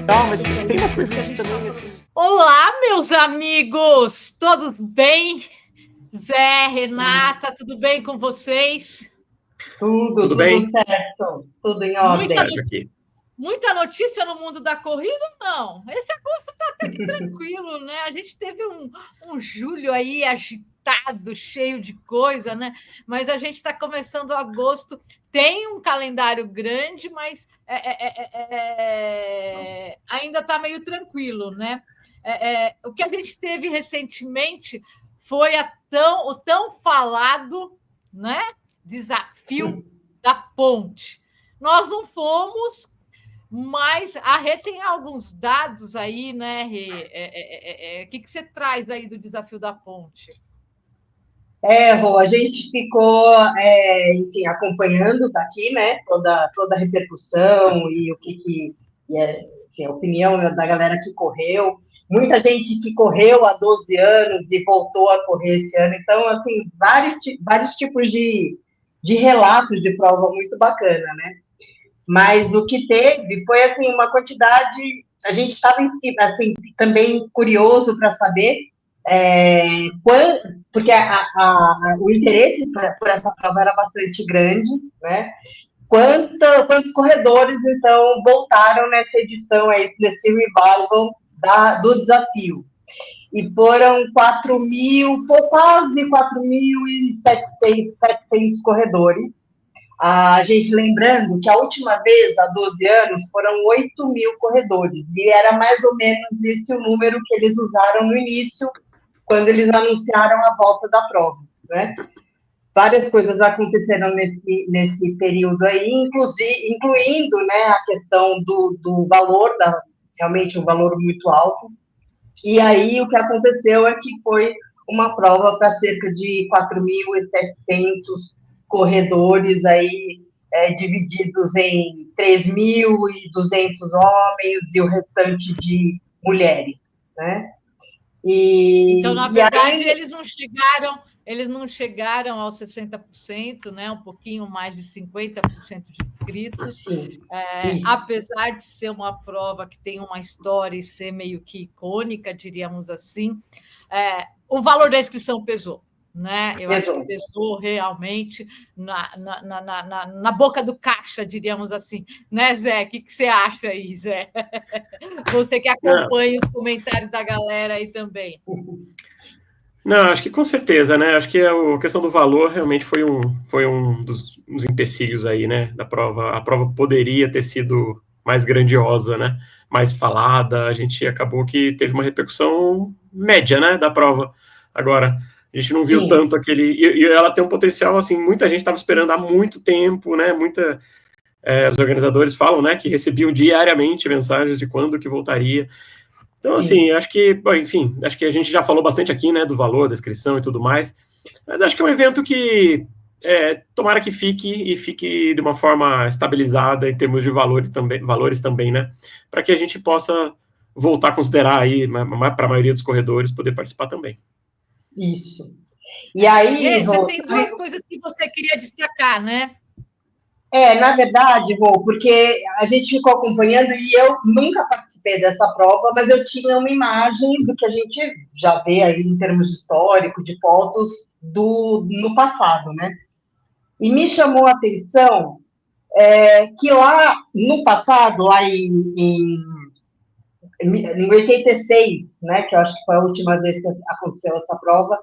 Não, mas tem uma coisa também assim. Olá, meus amigos! Todos bem? Zé, Renata, tudo bem com vocês? Tudo bem? Certo, tudo em ordem. Muita notícia no mundo da corrida, não. Esse agosto está até que tranquilo, né? A gente teve um julho aí agitado, cheio de coisa, né? Mas a gente está começando agosto, tem um calendário grande, mas ainda está meio tranquilo, né? O que a gente teve recentemente foi o tão falado, né, desafio da ponte. Nós não fomos, mas a Rê tem alguns dados aí, né, Rê? O que você traz aí do desafio da ponte? Rô, a gente ficou, enfim, acompanhando daqui, né, toda a repercussão e o que enfim, a opinião da galera que correu. Muita gente que correu há 12 anos e voltou a correr esse ano. Então, assim, vários tipos de relatos de prova muito bacana, né? Mas o que teve foi, assim, uma quantidade... A gente estava, assim, também curioso para saber porque o interesse por essa prova era bastante grande, né? Quantos corredores, então, voltaram nessa edição aí, nesse revival do desafio? E foram quase 4.700 corredores. A gente lembrando que a última vez, há 12 anos, foram 8.000 corredores, e era mais ou menos esse o número que eles usaram no início, quando eles anunciaram a volta da prova, né? Várias coisas aconteceram nesse período aí, incluindo, né, a questão do valor, realmente um valor muito alto. E aí o que aconteceu é que foi uma prova para cerca de 4.700 corredores aí, divididos em 3.200 homens e o restante de mulheres, né? Então, na verdade, eles não chegaram aos 60%, né? Um pouquinho mais de 50% de inscritos, apesar de ser uma prova que tem uma história e ser meio que icônica, diríamos assim, o valor da inscrição pesou. Né? Eu acho que pesou realmente na boca do caixa, diríamos assim. Né, Zé? O que você acha aí, Zé? Você que acompanha os comentários da galera aí também. Não, acho que com certeza, né? Acho que a questão do valor realmente foi um dos empecilhos aí, né, da prova. A prova poderia ter sido mais grandiosa, né? Mais falada. A gente acabou que teve uma repercussão média, né, da prova. Agora, a gente não viu tanto aquele... E ela tem um potencial, assim, muita gente estava esperando há muito tempo, né? Os organizadores falam, né, que recebiam diariamente mensagens de quando que voltaria. Então, assim, acho que, bom, enfim, acho que a gente já falou bastante aqui, né, do valor, da inscrição e tudo mais, mas acho que é um evento que tomara que fique de uma forma estabilizada em termos de valores também, né, para que a gente possa voltar a considerar aí, para a maioria dos corredores, poder participar também. Isso. E aí, você tem duas coisas que você queria destacar, né? Na verdade, Rô, porque a gente ficou acompanhando e eu nunca participei dessa prova, mas eu tinha uma imagem do que a gente já vê aí em termos de histórico, de fotos no passado, né? E me chamou a atenção que lá no passado, lá em 86, né, que eu acho que foi a última vez que aconteceu essa prova,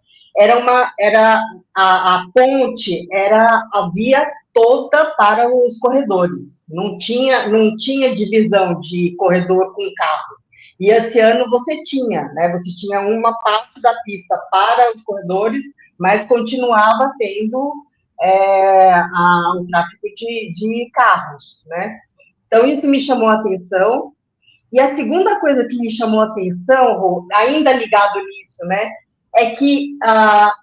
a ponte era a via toda para os corredores. Não tinha divisão de corredor com carro. E esse ano você tinha, né? Você tinha uma parte da pista para os corredores, mas continuava tendo o tráfego de carros, né? Então, isso me chamou a atenção. E a segunda coisa que me chamou a atenção, Rô, ainda ligado nisso, né, é que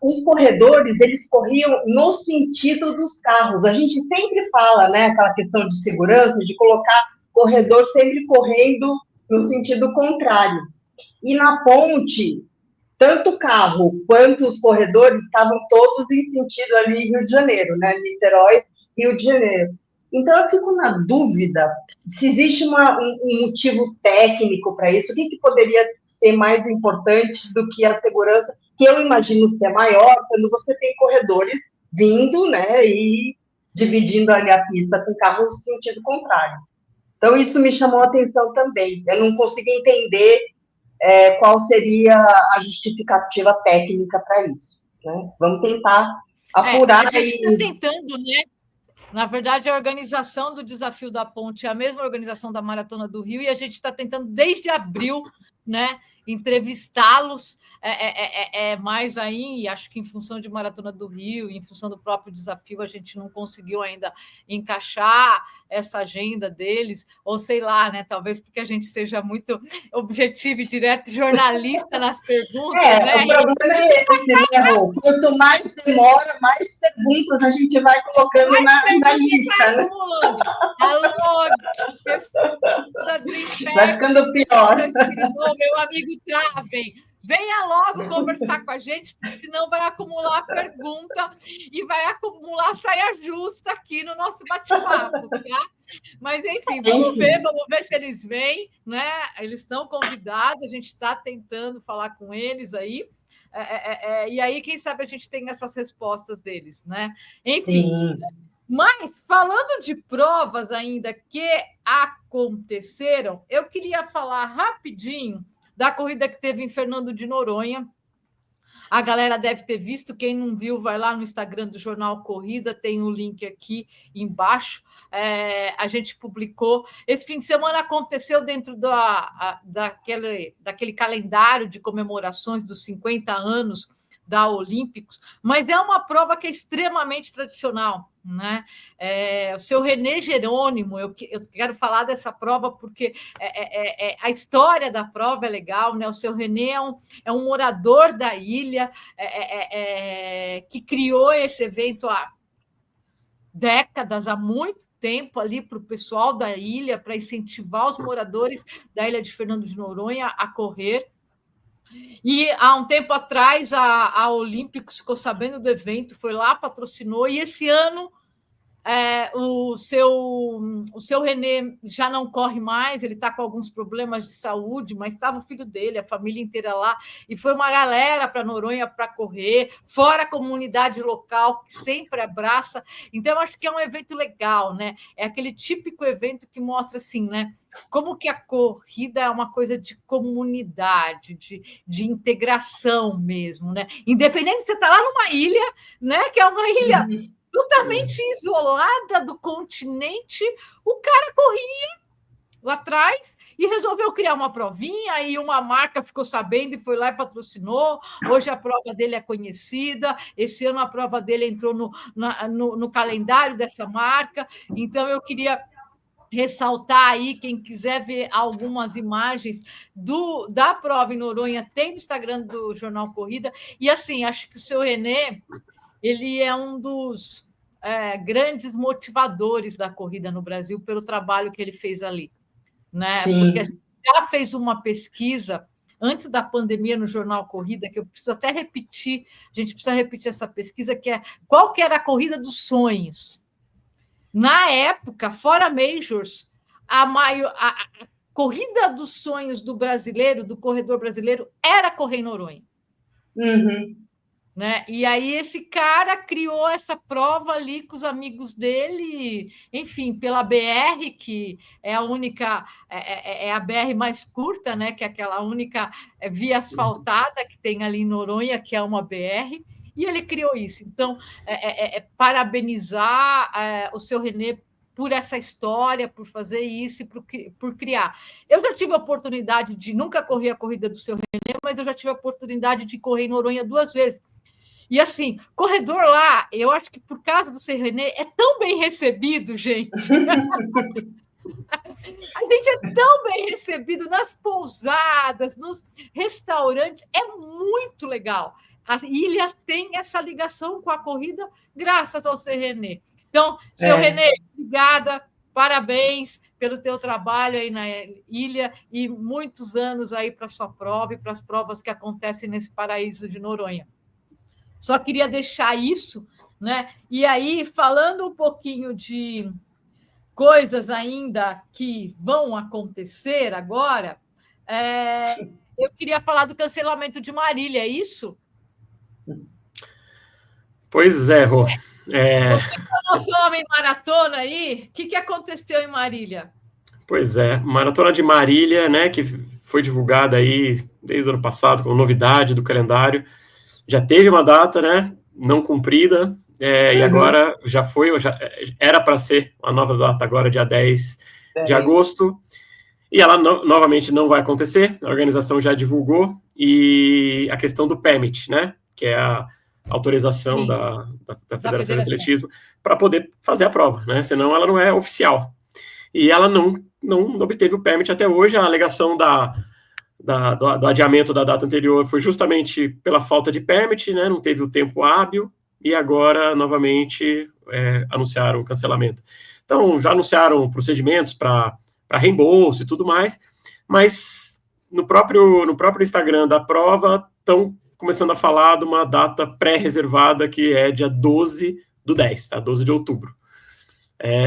os corredores, eles corriam no sentido dos carros. A gente sempre fala, né, aquela questão de segurança, de colocar corredor sempre correndo no sentido contrário. E na ponte, tanto o carro quanto os corredores estavam todos em sentido ali Rio de Janeiro, né, Niterói, Rio de Janeiro. Então, eu fico na dúvida se existe um motivo técnico para isso, o que poderia ser mais importante do que a segurança, que eu imagino ser maior quando você tem corredores vindo, né, e dividindo ali a pista com carros no sentido contrário. Então, isso me chamou a atenção também. Eu não consigo entender qual seria a justificativa técnica para isso, né? Vamos tentar apurar. A gente está tentando, né? Na verdade, a organização do Desafio da Ponte é a mesma organização da Maratona do Rio, e a gente está tentando, desde abril, né, entrevistá-los, mais aí, acho que em função de Maratona do Rio, em função do próprio desafio, a gente não conseguiu ainda encaixar essa agenda deles, ou sei lá, né, talvez porque a gente seja muito objetivo e direto, jornalista nas perguntas. O problema é esse, né, Rô? Quanto mais demora, mais perguntas a gente vai colocando na lista. Né? Vai ficando pior. Meu amigo Traven, venha logo conversar com a gente, porque senão vai acumular pergunta e vai acumular saia justa aqui no nosso bate-papo, tá? Mas, enfim, vamos ver se eles vêm, né? Eles estão convidados, a gente está tentando falar com eles aí. E aí, quem sabe a gente tem essas respostas deles, né? Enfim. Sim. Mas, falando de provas ainda que aconteceram, eu queria falar rapidinho da corrida que teve em Fernando de Noronha. A galera deve ter visto, quem não viu, vai lá no Instagram do Jornal Corrida, tem o link aqui embaixo. A gente publicou. Esse fim de semana aconteceu dentro daquele calendário de comemorações dos 50 anos da Olímpicos, mas é uma prova que é extremamente tradicional, né? O seu René Jerônimo, eu quero falar dessa prova porque a história da prova é legal, né? O seu René é um morador da ilha que criou esse evento há décadas, há muito tempo ali para o pessoal da ilha, para incentivar os moradores da ilha de Fernando de Noronha a correr. E há um tempo atrás a Olímpicos ficou sabendo do evento, foi lá, patrocinou, e esse ano o seu René já não corre mais, ele está com alguns problemas de saúde, mas estava o filho dele, a família inteira lá, e foi uma galera para Noronha para correr, fora a comunidade local, que sempre abraça. Então, eu acho que é um evento legal, né? É aquele típico evento que mostra assim, né? Como que a corrida é uma coisa de comunidade, de integração mesmo, né? Independente de você estar lá numa ilha, né? Que é uma ilha totalmente isolada do continente, o cara corria lá atrás e resolveu criar uma provinha, aí uma marca ficou sabendo e foi lá e patrocinou. Hoje a prova dele é conhecida, esse ano a prova dele entrou no calendário dessa marca, então eu queria ressaltar aí, quem quiser ver algumas imagens da prova em Noronha, tem no Instagram do Jornal Corrida, e assim, acho que o seu René, ele é um dos grandes motivadores da corrida no Brasil pelo trabalho que ele fez ali, né? Sim. Porque a gente já fez uma pesquisa antes da pandemia no Jornal Corrida, que eu preciso até repetir, a gente precisa repetir essa pesquisa, que é qual que era a corrida dos sonhos. Na época, fora Majors, a corrida dos sonhos do brasileiro, do corredor brasileiro, era correr em Noronha. Uhum. Né? E aí esse cara criou essa prova ali com os amigos dele, enfim, pela BR, que é a única, é a BR mais curta, né? Que é aquela única via asfaltada que tem ali em Noronha, que é uma BR, e ele criou isso. Então, parabenizar o seu René por essa história, por fazer isso e por criar. Eu já tive a oportunidade de nunca correr a corrida do seu René, mas eu já tive a oportunidade de correr em Noronha 2 vezes. E assim, corredor lá, eu acho que por causa do seu René, é tão bem recebido, gente. A gente é tão bem recebido nas pousadas, nos restaurantes, é muito legal. A ilha tem essa ligação com a corrida graças ao seu René. Então, seu René, obrigada, parabéns pelo teu trabalho aí na ilha e muitos anos aí para a sua prova e para as provas que acontecem nesse paraíso de Noronha. Só queria deixar isso, né? E aí, falando um pouquinho coisas ainda que vão acontecer agora, eu queria falar do cancelamento de Marília, é isso? Pois é, Rô. Você que é o nosso homem maratona aí, o que aconteceu em Marília? Pois é, Maratona de Marília, né, que foi divulgada aí desde o ano passado como novidade do calendário, já teve uma data, né, não cumprida, e agora já era para ser uma nova data agora, dia 10 de agosto, e ela novamente não vai acontecer, a organização já divulgou, e a questão do permit, né, que é a autorização da Federação de Atletismo, para poder fazer a prova, né, senão ela não é oficial. E ela não obteve o permit até hoje. A alegação do adiamento da data anterior foi justamente pela falta de permit, né? Não teve o tempo hábil, e agora, novamente, anunciaram o cancelamento. Então, já anunciaram procedimentos para reembolso e tudo mais, mas no próprio Instagram da prova estão começando a falar de uma data pré-reservada, que é dia 12 do 10, tá? 12 de outubro.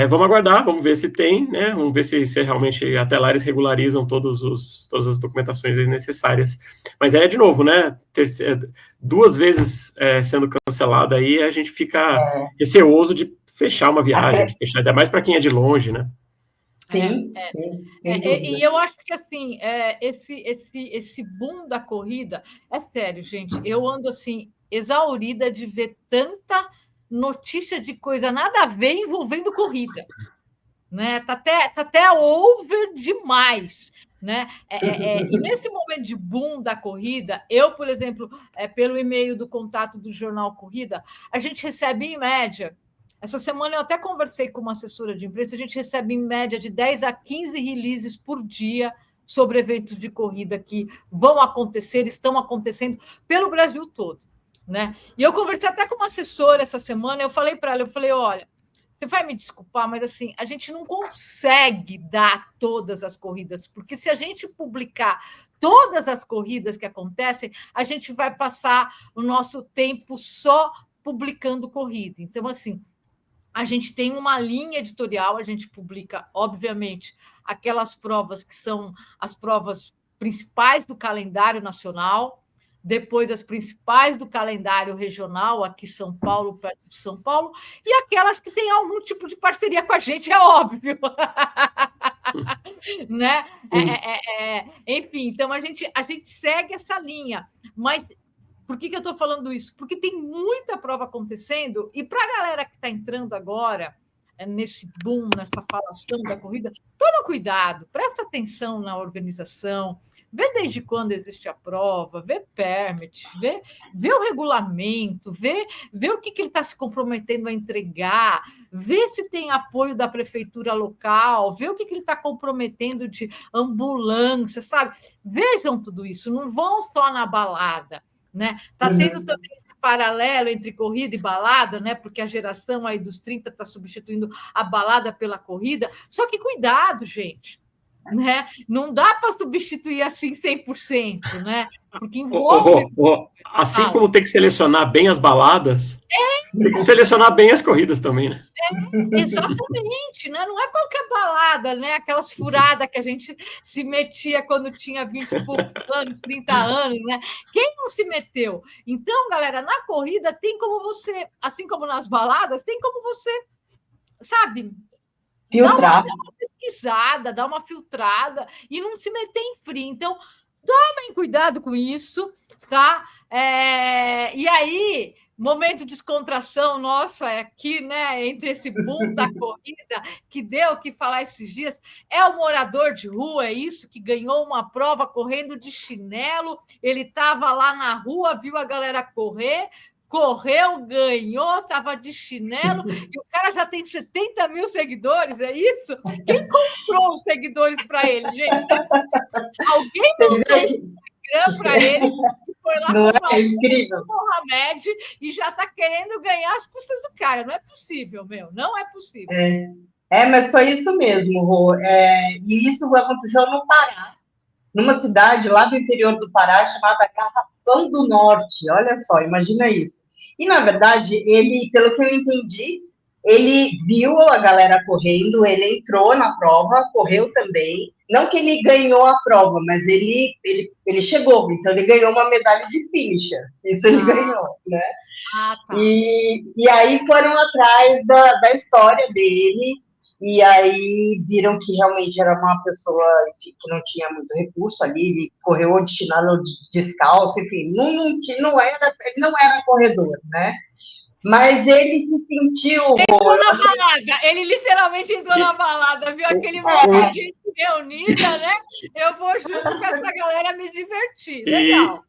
Vamos aguardar, vamos ver se tem, né? Vamos ver se realmente até lá eles regularizam todas as documentações necessárias. Mas de novo, né? 2 vezes sendo cancelada aí, a gente fica receoso de fechar uma viagem, de fechar, ainda mais para quem é de longe, né? Sim. E eu acho que assim, esse boom da corrida, é sério, gente. Eu ando assim, exaurida de ver tanta notícia de coisa nada a ver envolvendo corrida, né? Tá até over demais, né? E nesse momento de boom da corrida, eu, por exemplo, pelo e-mail do contato do Jornal Corrida, a gente recebe em média. Essa semana eu até conversei com uma assessora de imprensa, a gente recebe em média de 10 a 15 releases por dia sobre eventos de corrida que vão acontecer, estão acontecendo pelo Brasil todo. Né? E eu conversei até com uma assessora essa semana, eu falei para ela, olha, você vai me desculpar, mas assim, a gente não consegue dar todas as corridas, porque se a gente publicar todas as corridas que acontecem, a gente vai passar o nosso tempo só publicando corrida. Então, assim, a gente tem uma linha editorial, a gente publica, obviamente, aquelas provas que são as provas principais do calendário nacional, depois as principais do calendário regional, aqui São Paulo, perto de São Paulo, e aquelas que têm algum tipo de parceria com a gente, é óbvio. Né? Enfim, então a gente segue essa linha. Mas por que eu estou falando isso? Porque tem muita prova acontecendo, e para a galera que está entrando agora, nesse boom, nessa falação da corrida, toma cuidado, presta atenção na organização, vê desde quando existe a prova, vê permit, vê o regulamento, vê o que ele está se comprometendo a entregar, vê se tem apoio da prefeitura local, vê o que ele está comprometendo de ambulância, sabe? Vejam tudo isso, não vão só na balada, né? Está tendo também esse paralelo entre corrida e balada, né? Porque a geração aí dos 30 está substituindo a balada pela corrida. Só que cuidado, gente, né? Não dá para substituir assim 100%, né? Porque envolve... Assim como tem que selecionar bem as baladas, tem que selecionar bem as corridas também, né? Exatamente, né? Não é qualquer balada, né? Aquelas furadas que a gente se metia quando tinha 20 e poucos anos, 30 anos, né? Quem não se meteu? Então, galera, na corrida tem como você, assim como nas baladas, tem como você, sabe, filtrar. Dá uma pesquisada, dá uma filtrada e não se meter em frio. Então, tomem cuidado com isso, tá? E aí, momento de descontração nosso aqui, né? Entre esse boom da corrida, que deu o que falar esses dias, é o morador de rua, é isso, que ganhou uma prova correndo de chinelo. Ele estava lá na rua, viu a galera correu, ganhou, estava de chinelo, e o cara já tem 70 mil seguidores, é isso? Quem comprou os seguidores para ele, gente? Alguém montou esse Instagram para ele, foi lá comprar o Mohamed e já está querendo ganhar as custas do cara. Não é possível, não é possível. Mas foi isso mesmo, Rô. E isso aconteceu no Pará, numa cidade lá do interior do Pará, chamada Garrafão do Norte. Olha só, imagina isso. E, na verdade, ele, pelo que eu entendi, ele viu a galera correndo, ele entrou na prova, correu também. Não que ele ganhou a prova, mas ele chegou, então ele ganhou uma medalha de finisher. Isso ele ganhou, né? Tá. E aí foram atrás da história dele, e aí viram que realmente era uma pessoa, enfim, que não tinha muito recurso ali, ele correu de chinelo descalço, enfim, ele não era corredor, né? Mas ele se sentiu... Entrou na balada, ele literalmente entrou na balada, viu aquele monte de gente reunida, né? Eu vou junto com essa galera me divertir. Legal.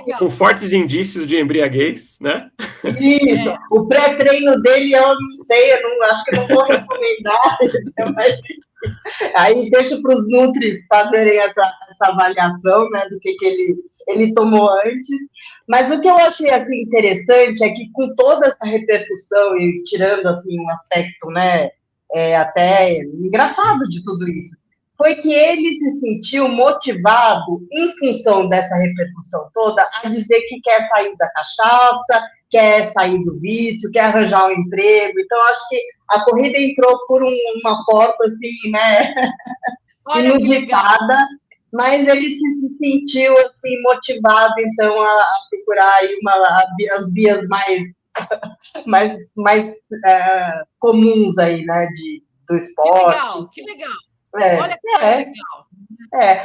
E com fortes indícios de embriaguez, né? Isso. O pré-treino dele, eu não sei, acho que eu não vou recomendar, mas aí deixo para os nutris fazerem essa avaliação, né, do que ele tomou antes. Mas o que eu achei assim, interessante é que com toda essa repercussão e tirando assim um aspecto, né, até engraçado de tudo isso, foi que ele se sentiu motivado em função dessa repercussão toda a dizer que quer sair da cachaça, quer sair do vício, quer arranjar um emprego. Então acho que a corrida entrou por uma porta assim, né, inusitada. Mas ele se sentiu assim, motivado, então, a procurar aí as vias mais comuns aí, né, do esporte. Que legal. Olha que legal.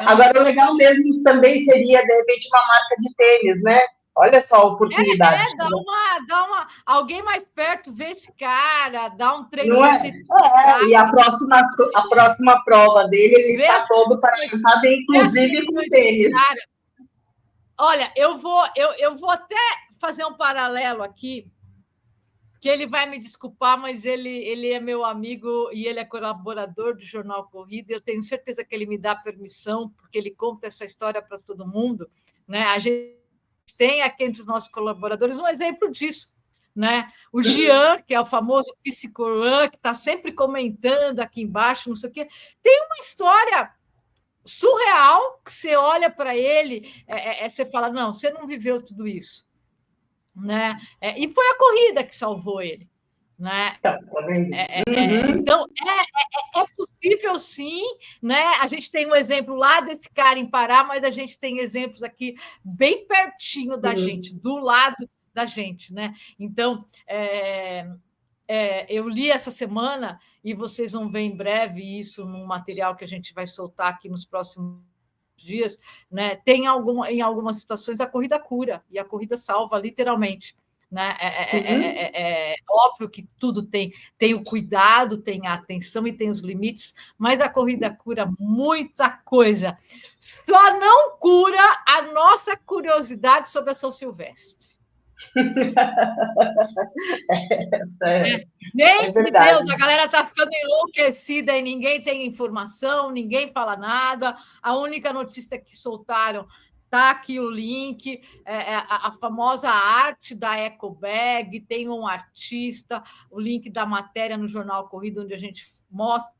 Agora, o legal mesmo também seria, de repente, uma marca de tênis, né? Olha só a oportunidade. Alguém mais perto vê esse cara, dá um treino. E a próxima prova dele, ele está todo paralisado, inclusive com tênis. Cara, olha, eu vou até fazer um paralelo aqui, que ele vai me desculpar, mas ele é meu amigo e ele é colaborador do Jornal Corrida, e eu tenho certeza que ele me dá permissão, porque ele conta essa história para todo mundo, né? A gente tem aqui entre os nossos colaboradores um exemplo disso, né? O Jean, que é o famoso psicorã, que está sempre comentando aqui embaixo, não sei o quê, tem uma história surreal que você olha para ele, você fala, não, você não viveu tudo isso, né? E foi a corrida que salvou ele, né? Então é possível sim, né? A gente tem um exemplo lá desse cara em Pará, mas a gente tem exemplos aqui bem pertinho da gente, do lado da gente, né? Então eu li essa semana e vocês vão ver em breve isso num material que a gente vai soltar aqui nos próximos dias, né? Tem em algumas situações a corrida cura e a corrida salva, literalmente, né? É óbvio que tudo tem o cuidado, tem a atenção e tem os limites, mas a corrida cura muita coisa. Só não cura a nossa curiosidade sobre a São Silvestre. Nem de Deus, a galera está ficando enlouquecida e ninguém tem informação, ninguém fala nada. A única notícia que soltaram está aqui o link, a famosa arte da Ecobag, tem um artista, o link da matéria no Jornal Corrida, onde a gente mostra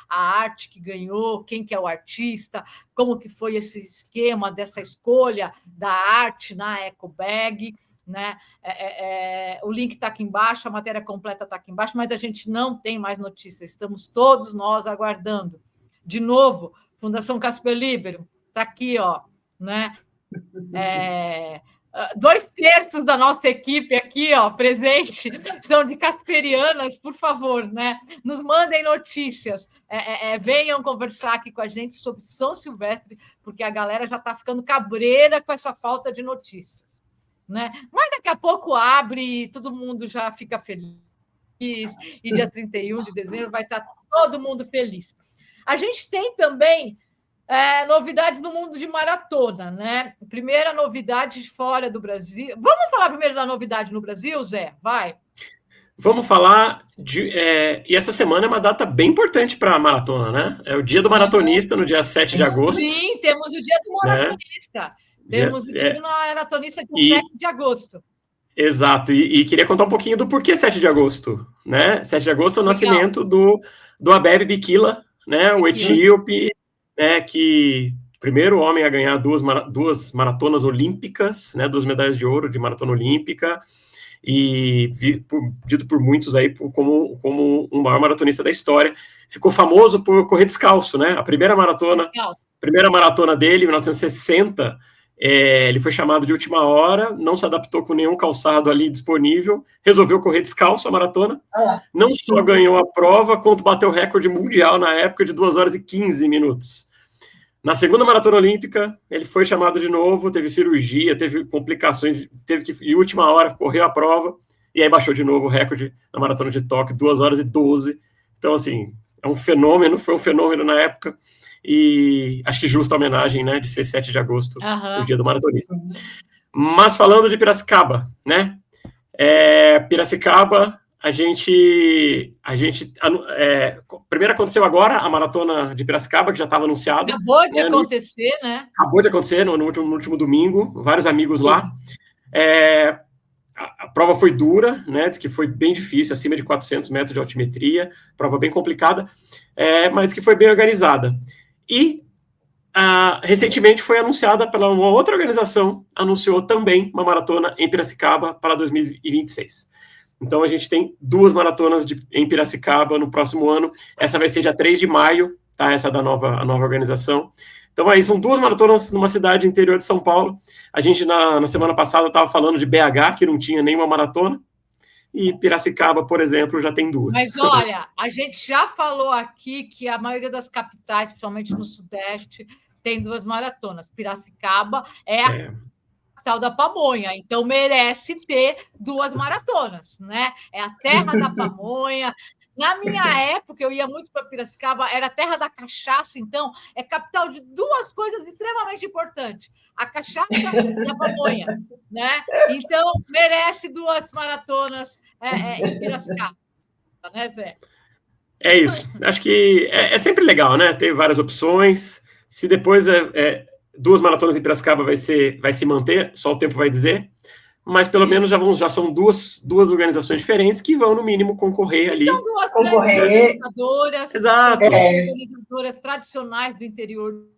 a arte que ganhou, quem que é o artista, como que foi esse esquema dessa escolha da arte na Ecobag, né? O link está aqui embaixo, a matéria completa está aqui embaixo, mas a gente não tem mais notícias, estamos todos nós aguardando. De novo, Fundação Casper Libero, está aqui, ó, né? 2/3 da nossa equipe aqui, ó, presente, são de casperianas, por favor, né? Nos mandem notícias, venham conversar aqui com a gente sobre São Silvestre, porque a galera já está ficando cabreira com essa falta de notícias, né? Mas daqui a pouco abre e todo mundo já fica feliz, e dia 31 de dezembro vai estar todo mundo feliz. A gente tem também novidades no mundo de maratona, né? Primeira novidade fora do Brasil. Vamos falar primeiro da novidade no Brasil, Zé? Vai. Vamos falar e essa semana é uma data bem importante para a maratona, né? É o dia do maratonista, no dia 7 de agosto. Sim, temos o dia do maratonista. Né? Temos o dia do maratonista dia 7 de agosto. Exato, e queria contar um pouquinho do porquê 7 de agosto, né? 7 de agosto é o nascimento do Abebe Bikila, né? O etíope, né, que primeiro homem a ganhar duas maratonas olímpicas, né, 2 medalhas de ouro de maratona olímpica, e dito por muitos aí como o maior maratonista da história. Ficou famoso por correr descalço, né? A primeira maratona dele, em 1960, ele foi chamado de última hora, não se adaptou com nenhum calçado ali disponível, resolveu correr descalço a maratona, não só ganhou a prova, quanto bateu o recorde mundial na época de 2 horas e 15 minutos. Na segunda maratona olímpica, ele foi chamado de novo, teve cirurgia, teve complicações, teve que, em última hora, correu a prova, e aí baixou de novo o recorde na maratona de Tóquio, 2 horas e 12. Então, assim, é um fenômeno, foi um fenômeno na época, e acho que justa a homenagem, né, de ser 7 de agosto, o dia do maratonista. Mas falando de Piracicaba, né, Piracicaba... primeiro aconteceu agora a maratona de Piracicaba, que já estava anunciada. Acabou de acontecer, né? Acabou de acontecer no último domingo, vários amigos lá. A prova foi dura, né? Diz que foi bem difícil, acima de 400 metros de altimetria, prova bem complicada, mas que foi bem organizada. E recentemente foi anunciada pela uma outra organização, anunciou também uma maratona em Piracicaba para 2026. Então, a gente tem 2 maratonas em Piracicaba no próximo ano. Essa vai ser dia 3 de maio, tá? Essa da a nova organização. Então, aí são 2 maratonas numa cidade interior de São Paulo. A gente, na semana passada, estava falando de BH, que não tinha nenhuma maratona. E Piracicaba, por exemplo, já tem 2. Mas, olha, a gente já falou aqui que a maioria das capitais, principalmente no Sudeste, tem 2 maratonas. Piracicaba é a capital da pamonha, então merece ter 2 maratonas, né? É a terra da pamonha. Na minha época, eu ia muito para Piracicaba, era a terra da cachaça, então é capital de 2 coisas extremamente importantes: a cachaça e a pamonha, né? Então merece 2 maratonas em Piracicaba, né, Zé? É isso. Acho que é sempre legal, né? Ter várias opções. Se depois 2 maratonas em Piracicaba vai se manter, só o tempo vai dizer, mas pelo menos já são duas organizações diferentes que vão, no mínimo, concorrer ali. São 2 organizadoras, Exato. São 2 organizadoras tradicionais do interior de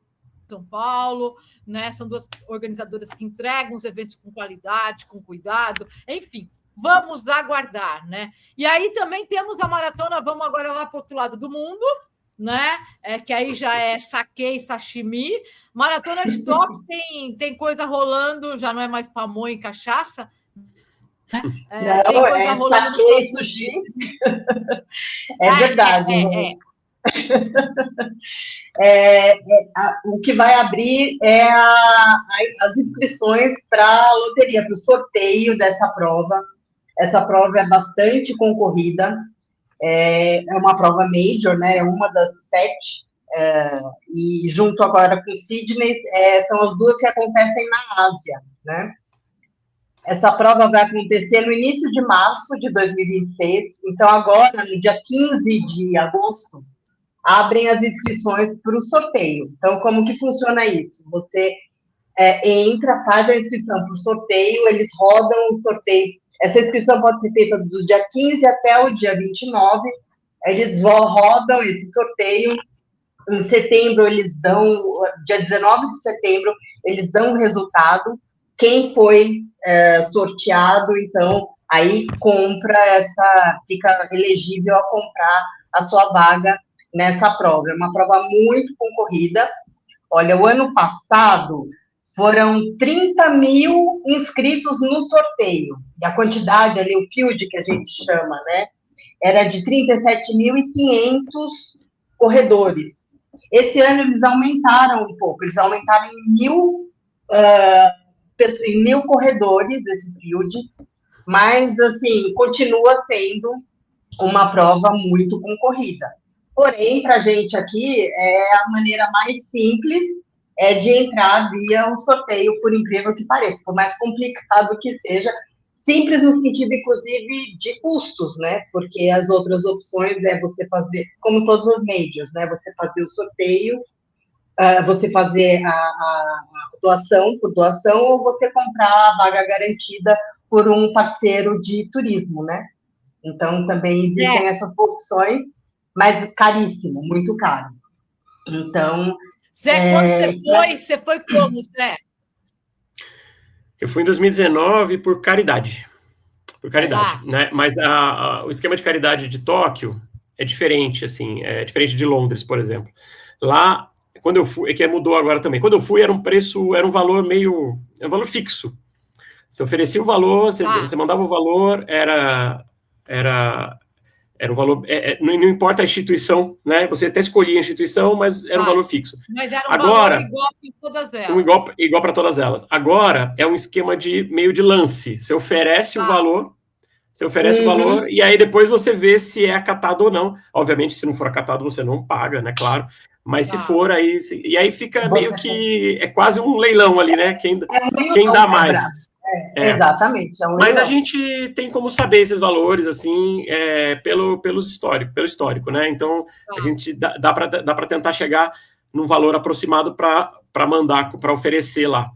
São Paulo, né? São 2 organizadoras que entregam os eventos com qualidade, com cuidado, enfim. Vamos aguardar, né? E aí também temos a maratona, vamos agora lá para o outro lado do mundo, né? Que aí já é saquê e sashimi. Maratona de Tóquio tem coisa rolando, já não é mais pamonha e cachaça, né? Tem coisa rolando nos próximos dias. É verdade. O que vai abrir as inscrições para a loteria, para o sorteio dessa prova. Essa prova é bastante concorrida. É uma prova major, né? É uma das 7, e junto agora com o Sydney, são as 2 que acontecem na Ásia, né? Essa prova vai acontecer no início de março de 2026, então agora, no dia 15 de agosto, abrem as inscrições para o sorteio. Então, como que funciona isso? Você entra, faz a inscrição para o sorteio, eles rodam o sorteio. Essa inscrição pode ser feita do dia 15 até o dia 29. Eles rodam esse sorteio. Em setembro, eles dão, dia 19 de setembro, eles dão o resultado. Quem foi sorteado, então, aí fica elegível a comprar a sua vaga nessa prova. É uma prova muito concorrida. Olha, o ano passado foram 30 mil inscritos no sorteio. E a quantidade ali, o field que a gente chama, né? Era de 37.500 corredores. Esse ano eles aumentaram um pouco, eles aumentaram em 1.000 corredores esse field, mas, assim, continua sendo uma prova muito concorrida. Porém, para a gente aqui, é a maneira mais simples de entrar via um sorteio, por incrível que pareça, por mais complicado que seja, simples no sentido, inclusive, de custos, né? Porque as outras opções é você fazer, como todas as majors, né? Você fazer o sorteio, você fazer a doação por doação, ou você comprar a vaga garantida por um parceiro de turismo, né? Então, também existem essas opções, mas caríssimo, muito caro. Então... Zé, quando você foi como, Zé? Eu fui em 2019 por caridade. por caridade, né? Mas o esquema de caridade de Tóquio é diferente, assim, é diferente de Londres, por exemplo. Lá, quando eu fui, que mudou agora também, quando eu fui era um valor um valor fixo. Você oferecia o valor, você mandava o valor, era um valor, não importa a instituição, né? Você até escolhia a instituição, mas era um valor fixo. Mas era um valor igual em todas elas. Igual para todas elas. Agora é um esquema de meio de lance. Você oferece o valor, e aí depois você vê se é acatado ou não. Obviamente, se não for acatado, você não paga, né? Claro. Mas se for, aí fica meio que é quase um leilão ali, né? Quem dá mais. Exatamente. Mas a gente tem como saber esses valores, assim, pelo histórico, né? Então, a gente dá para tentar chegar num valor aproximado para mandar, para oferecer lá.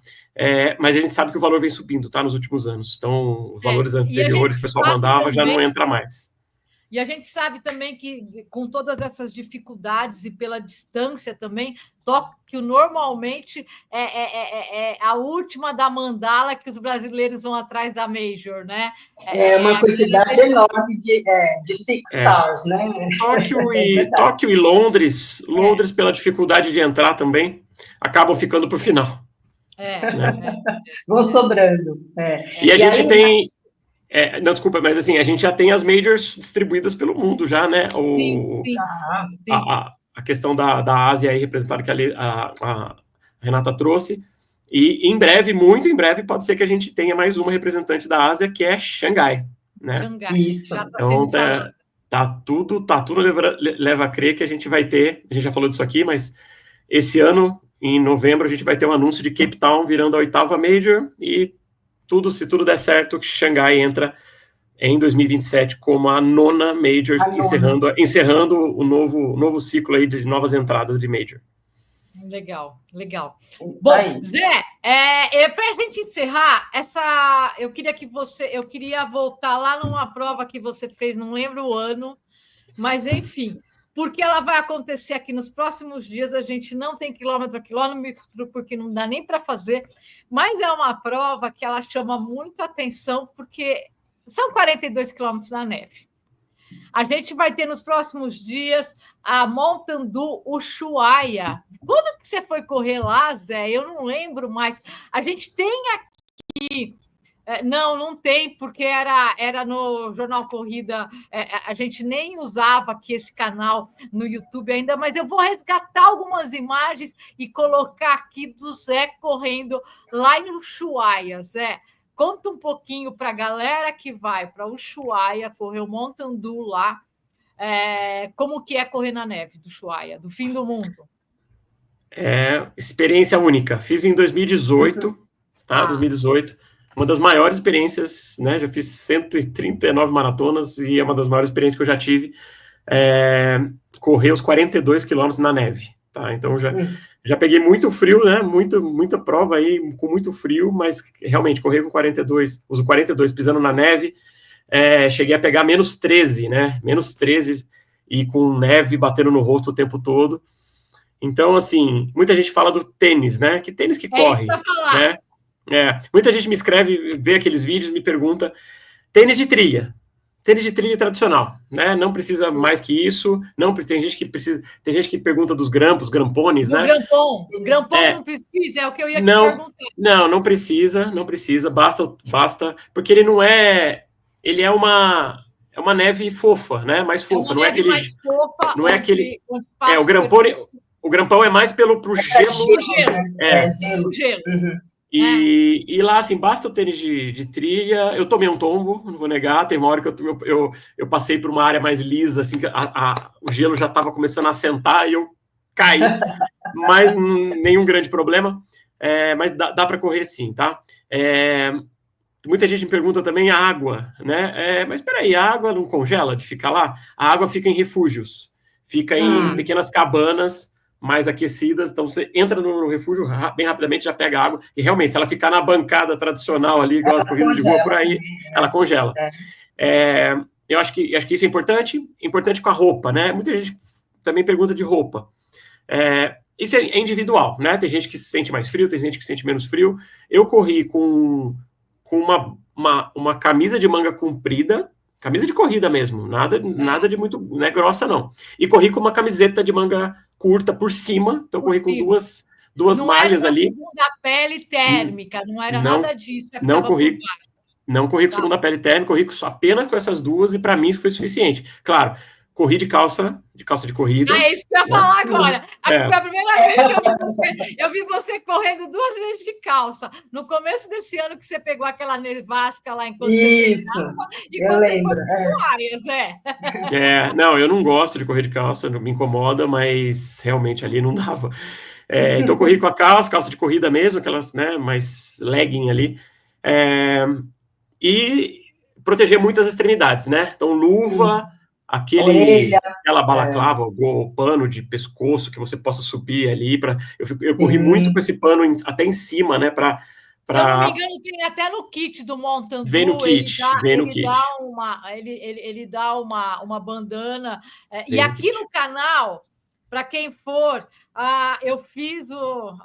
Mas a gente sabe que o valor vem subindo, tá? Nos últimos anos. Então, os valores anteriores que o pessoal mandava também, já não entra mais. E a gente sabe também que, com todas essas dificuldades e pela distância também, Tóquio normalmente é a última da mandala que os brasileiros vão atrás da Major, né? É uma quantidade enorme de Six Stars, né? Tóquio e Londres, pela dificuldade de entrar também, acabam ficando para o final. Vão sobrando. E a gente tem... não, desculpa, mas assim, a gente já tem as majors distribuídas pelo mundo já, né? Sim. A questão da Ásia aí representada que a Renata trouxe. E em breve, muito em breve, pode ser que a gente tenha mais uma representante da Ásia, que é Xangai, né? Isso. Então, tudo leva a crer que a gente vai ter, a gente já falou disso aqui, mas esse ano, em novembro, a gente vai ter um anúncio de Cape Town virando a 8ª major e se tudo der certo, Xangai entra em 2027 como a 9ª Major, encerrando o novo ciclo aí de novas entradas de Major. Legal. Bom, Zé, para a gente encerrar, eu queria voltar lá numa prova que você fez, não lembro o ano, mas enfim, porque ela vai acontecer aqui nos próximos dias, a gente não tem quilômetro a quilômetro, porque não dá nem para fazer, mas é uma prova que ela chama muito atenção, porque são 42 quilômetros na neve. A gente vai ter nos próximos dias a Mountain Dew Ushuaia. Quando que você foi correr lá, Zé? Eu não lembro mais. A gente tem aqui... Não tem, porque era no Jornal Corrida, a gente nem usava aqui esse canal no YouTube ainda, mas eu vou resgatar algumas imagens e colocar aqui do Zé correndo lá em Ushuaia. Zé, conta um pouquinho para a galera que vai para Ushuaia, correr o Mountain Dew lá, como que é correr na neve do Ushuaia, do fim do mundo. Experiência única. Fiz em 2018, tá? 2018. Uma das maiores experiências, né? Já fiz 139 maratonas e é uma das maiores experiências que eu já tive. Correr os 42 quilômetros na neve, tá? Então já peguei muito frio, né? Muita prova aí com muito frio, mas realmente correr com 42, uso 42 pisando na neve. Cheguei a pegar -13, né? -13 e com neve batendo no rosto o tempo todo. Então, assim, muita gente fala do tênis, né? Que tênis que corre, isso pra falar. né? Muita gente me escreve, vê aqueles vídeos, me pergunta, tênis de trilha tradicional, né? Não precisa mais que isso, tem gente que pergunta dos grampones, né? Grampon não precisa, é o que eu ia te perguntar. Não precisa, basta, porque ele é uma neve fofa, né? Mais fofa, não é aquele... mais fofa, não é aquele... O grampão é mais pro gelo. Gelo. Uhum. E lá, assim, basta o tênis de trilha. Eu tomei um tombo, não vou negar. Tem uma hora que eu passei por uma área mais lisa, assim, que o gelo já estava começando a assentar e eu caí. Mas nenhum grande problema. Mas dá para correr sim, tá? Muita gente me pergunta também a água, né? Mas peraí, a água não congela de ficar lá? A água fica em refúgios. Fica em pequenas cabanas mais aquecidas, então você entra no refúgio bem rapidamente, já pega água, e realmente, se ela ficar na bancada tradicional ali, igual as corridas de rua por aí, ela congela. Eu acho que isso é importante com a roupa, né? Muita gente também pergunta de roupa. Isso é individual, né? Tem gente que se sente mais frio, tem gente que se sente menos frio. Eu corri com uma uma camisa de manga comprida, camisa de corrida mesmo, nada de muito, né, grossa, não. E corri com uma camiseta de manga curta por cima, então corri com duas malhas ali. Não era uma segunda pele térmica, não era nada disso. Não corri com segunda pele térmica, corri apenas com essas duas, e para mim foi suficiente. Claro, corri de calça de corrida. É isso que eu ia falar agora. Foi a primeira vez que eu vi você correndo 2 vezes de calça. No começo desse ano que você pegou aquela nevasca lá enquanto você treinava, e você foi de toalhas, Não, eu não gosto de correr de calça, não me incomoda, mas realmente ali não dava. Então corri com a calça de corrida mesmo, aquelas, né, mais legging ali, e proteger muitas extremidades, né? Então luva, aquela balaclava, o pano de pescoço que você possa subir ali. Eu corri muito com esse pano até em cima, né? Se eu não me engano, tem até no kit do Mountain Dew. Vem no kit. Ele dá uma bandana. E aqui no canal, para quem for, eu fiz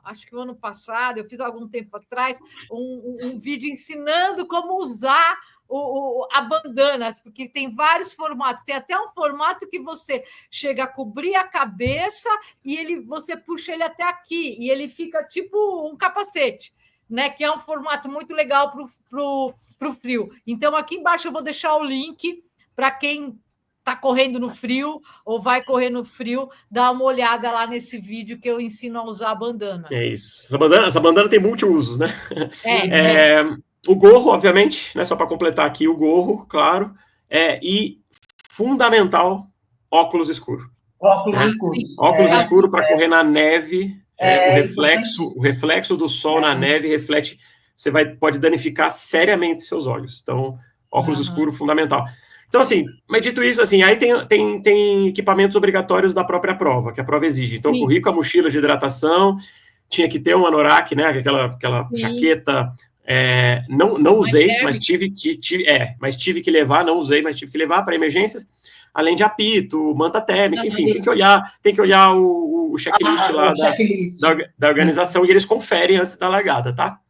acho que o ano passado, eu fiz algum tempo atrás, um vídeo ensinando como usar a bandana, porque tem vários formatos. Tem até um formato que você chega a cobrir a cabeça e você puxa ele até aqui, e ele fica tipo um capacete, né? Que é um formato muito legal para o frio. Então, aqui embaixo eu vou deixar o link para quem está correndo no frio ou vai correr no frio, dá uma olhada lá nesse vídeo que eu ensino a usar a bandana. É isso. Essa bandana tem multiusos, né? O gorro, obviamente, né? Só para completar aqui, o gorro, claro. E fundamental, óculos escuros. Óculos escuros para correr na neve. O reflexo do sol na neve reflete, pode danificar seriamente seus olhos. Então, óculos escuros, fundamental. Então, assim, mas dito isso, assim, aí tem equipamentos obrigatórios da própria prova, que a prova exige. Então, eu corri com a mochila de hidratação, tinha que ter um anorak, né, aquela jaqueta. Não usei, mas tive que levar, não usei, mas tive que levar para emergências, além de apito, manta térmica, enfim, tem que olhar o checklist lá da organização, e eles conferem antes da largada, tá?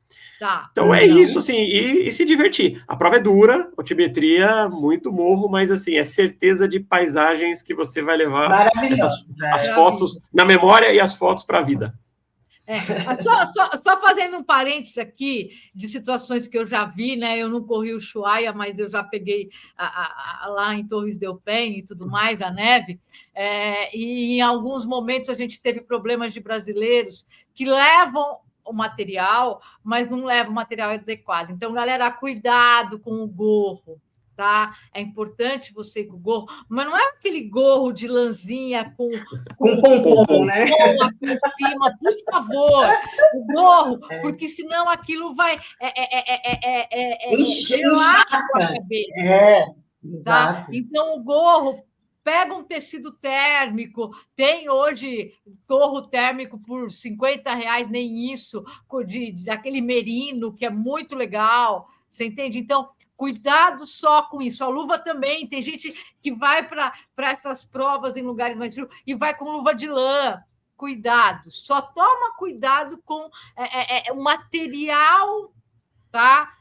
Então é isso, assim, e se divertir. A prova é dura, altimetria, muito morro, mas assim, é certeza de paisagens que você vai levar as fotos na memória e as fotos para a vida. Só fazendo um parênteses aqui de situações que eu já vi, né? Eu não corri o Ushuaia, mas eu já peguei lá em Torres del Paine e tudo mais, a neve, e em alguns momentos a gente teve problemas de brasileiros que levam o material, mas não levam o material adequado. Então, galera, cuidado com o gorro, tá? É importante você ir com o gorro, mas não é aquele gorro de lãzinha com pompom, né? Por cima, por favor, o gorro, porque senão aquilo vai relaxa a cabeça. Tá? Então, o gorro, pega um tecido térmico, tem hoje gorro térmico por R$50, nem isso, daquele merino, que é muito legal, você entende? Então, cuidado só com isso. A luva também, tem gente que vai para essas provas em lugares mais frios e vai com luva de lã. Cuidado, só toma cuidado com o material, tá?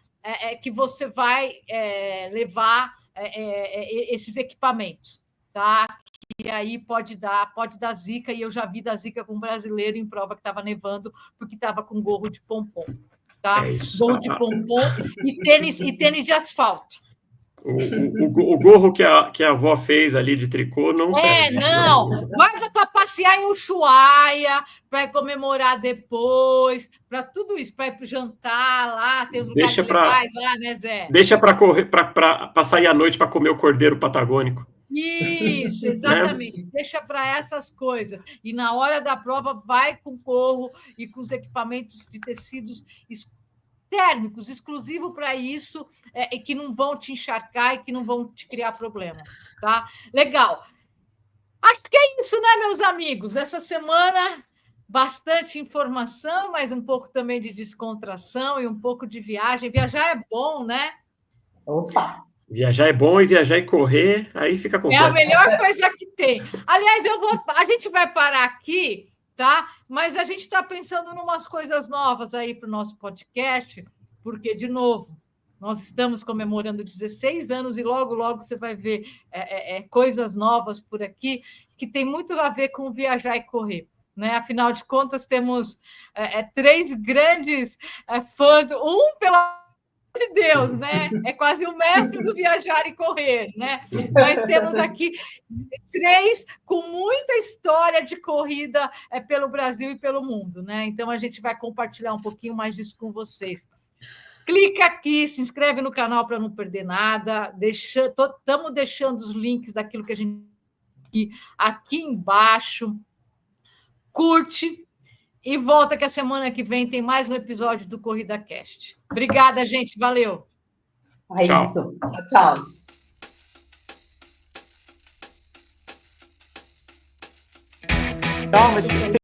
Que você vai levar esses equipamentos. Tá? E aí pode dar zica, e eu já vi da zica com um brasileiro em prova que estava nevando, porque estava com gorro de pompom. Tá? Gorro de pompom e tênis de asfalto. O gorro que a avó fez ali de tricô não serve. Não. Guarda para passear em Ushuaia, para comemorar depois, para tudo isso, para ir para o jantar lá, tem os lugares legais lá, né, Zé? Deixa para correr, para sair à noite para comer o cordeiro patagônico. Isso, exatamente. Deixa para essas coisas. E na hora da prova, vai com gorro e com os equipamentos de tecidos térmicos, exclusivo para isso, e que não vão te encharcar e que não vão te criar problema. Tá? Legal. Acho que é isso, né, meus amigos? Essa semana, bastante informação, mas um pouco também de descontração e um pouco de viagem. Viajar é bom, né? Opa! Viajar é bom, e viajar e correr, aí fica completo. É a melhor coisa que tem. Aliás, a gente vai parar aqui, tá? Mas a gente está pensando em umas coisas novas aí para o nosso podcast, porque, de novo, Nós estamos comemorando 16 anos e logo, logo você vai ver coisas novas por aqui que tem muito a ver com viajar e correr. Né? Afinal de contas, temos 3 grandes fãs, um pela de Deus, né? É quase o mestre do viajar e correr, né? Mas temos aqui 3 com muita história de corrida pelo Brasil e pelo mundo, né? Então a gente vai compartilhar um pouquinho mais disso com vocês. Clica aqui, se inscreve no canal para não perder nada. Estamos deixando os links daquilo que a gente aqui embaixo. Curte. E volta que a semana que vem tem mais um episódio do Corrida Cast. Obrigada, gente. Valeu. É Tchau. isso. Tchau. Tchau, mas